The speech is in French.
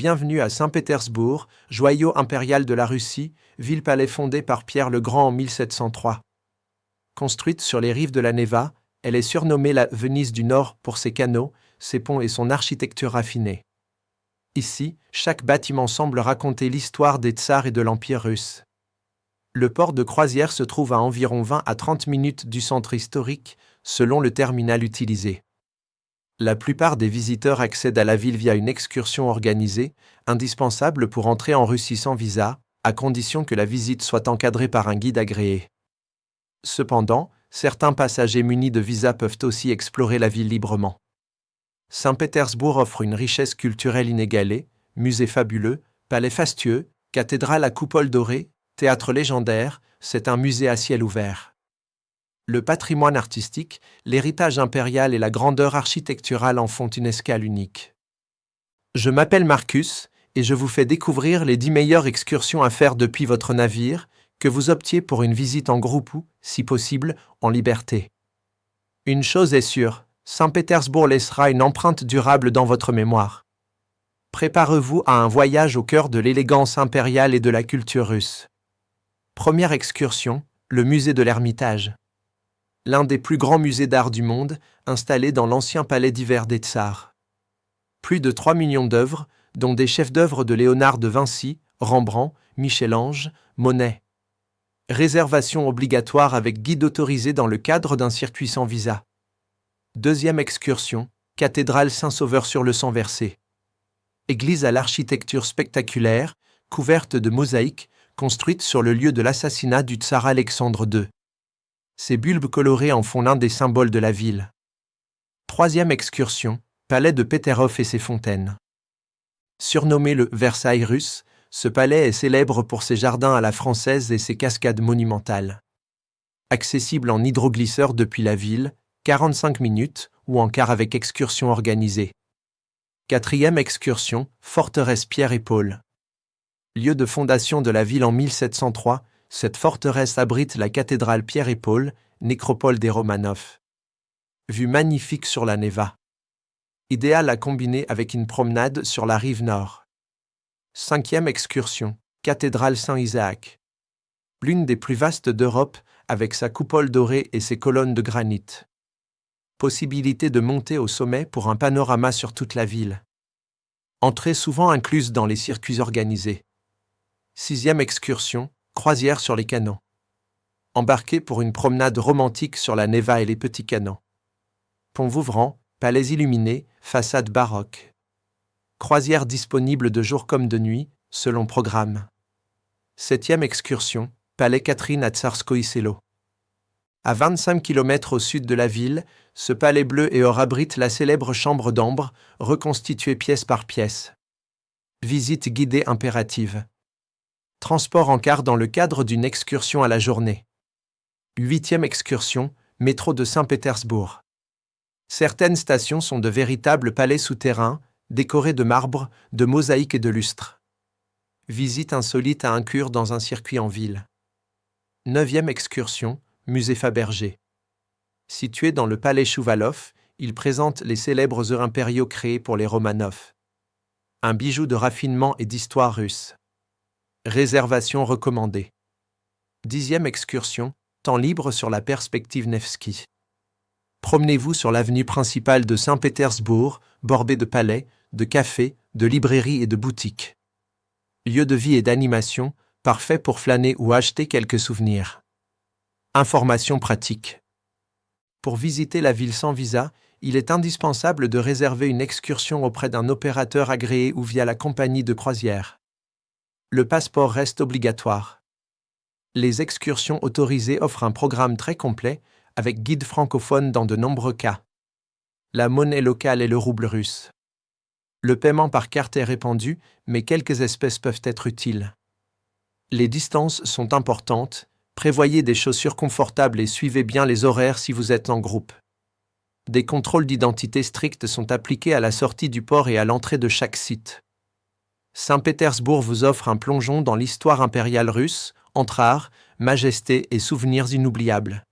bienvenue à Saint-Pétersbourg, joyau impérial de la Russie, ville-palais fondée par Pierre le Grand en 1703. Construite sur les rives de la Neva, elle est surnommée la Venise du Nord pour ses canaux, ses ponts et son architecture raffinée. Ici, chaque bâtiment semble raconter l'histoire des tsars et de l'Empire russe. Le port de croisière se trouve à environ 20 à 30 minutes du centre historique, selon le terminal utilisé. La plupart des visiteurs accèdent à la ville via une excursion organisée, indispensable pour entrer en Russie sans visa, à condition que la visite soit encadrée par un guide agréé. Cependant, certains passagers munis de visa peuvent aussi explorer la ville librement. Saint-Pétersbourg offre une richesse culturelle inégalée, musées fabuleux, palais fastueux, cathédrale à coupole dorée, théâtre légendaire, c'est un musée à ciel ouvert. Le patrimoine artistique, l'héritage impérial et la grandeur architecturale en font une escale unique. Je m'appelle Marcus et je vous fais découvrir les 10 meilleures excursions à faire depuis votre navire, que vous optiez pour une visite en groupe ou, si possible, en liberté. Une chose est sûre, Saint-Pétersbourg laissera une empreinte durable dans votre mémoire. Préparez-vous à un voyage au cœur de l'élégance impériale et de la culture russe. Première excursion, le musée de l'Ermitage. L'un des plus grands musées d'art du monde, installé dans l'ancien palais d'hiver des Tsars. Plus de 3 millions d'œuvres, dont des chefs-d'œuvre de Léonard de Vinci, Rembrandt, Michel-Ange, Monet. Réservation obligatoire avec guide autorisé dans le cadre d'un circuit sans visa. Deuxième excursion, cathédrale Saint-Sauveur sur le sang versé. Église à l'architecture spectaculaire, couverte de mosaïques, construite sur le lieu de l'assassinat du tsar Alexandre II. Ces bulbes colorés en font l'un des symboles de la ville. Troisième excursion, palais de Peterhof et ses fontaines. Surnommé le Versailles russe, ce palais est célèbre pour ses jardins à la française et ses cascades monumentales. Accessible en hydroglisseur depuis la ville, 45 minutes, ou en car avec excursion organisée. Quatrième excursion, forteresse Pierre et Paul. Lieu de fondation de la ville en 1703, cette forteresse abrite la cathédrale Pierre et Paul, nécropole des Romanov. Vue magnifique sur la Neva. Idéal à combiner avec une promenade sur la rive nord. Cinquième excursion, cathédrale Saint-Isaac. L'une des plus vastes d'Europe, avec sa coupole dorée et ses colonnes de granit. Possibilité de monter au sommet pour un panorama sur toute la ville. Entrée souvent incluse dans les circuits organisés. Sixième excursion, croisière sur les canaux. Embarqué pour une promenade romantique sur la Neva et les petits canaux. Pont Vouvran, palais illuminé, façade baroque. Croisière disponible de jour comme de nuit, selon programme. Septième excursion, palais Catherine à Tsarskoïe Selo. À 25 km au sud de la ville, ce palais bleu et or abrite la célèbre chambre d'ambre, reconstituée pièce par pièce. Visite guidée impérative. Transport en car dans le cadre d'une excursion à la journée. Huitième excursion, métro de Saint-Pétersbourg. Certaines stations sont de véritables palais souterrains, décorés de marbre, de mosaïques et de lustres. Visite insolite à inclure dans un circuit en ville. Neuvième excursion, musée Fabergé. Situé dans le palais Chouvalov, il présente les célèbres heures impériaux créés pour les Romanov. Un bijou de raffinement et d'histoire russe. Réservation recommandée. Dixième excursion, temps libre sur la perspective Nevski. Promenez-vous sur l'avenue principale de Saint-Pétersbourg, bordée de palais, de cafés, de librairies et de boutiques. Lieu de vie et d'animation, parfait pour flâner ou acheter quelques souvenirs. Informations pratiques. Pour visiter la ville sans visa, il est indispensable de réserver une excursion auprès d'un opérateur agréé ou via la compagnie de croisière. Le passeport reste obligatoire. Les excursions autorisées offrent un programme très complet, avec guide francophone dans de nombreux cas. La monnaie locale est le rouble russe. Le paiement par carte est répandu, mais quelques espèces peuvent être utiles. Les distances sont importantes, prévoyez des chaussures confortables et suivez bien les horaires si vous êtes en groupe. Des contrôles d'identité stricts sont appliqués à la sortie du port et à l'entrée de chaque site. Saint-Pétersbourg vous offre un plongeon dans l'histoire impériale russe, entre art, majesté et souvenirs inoubliables.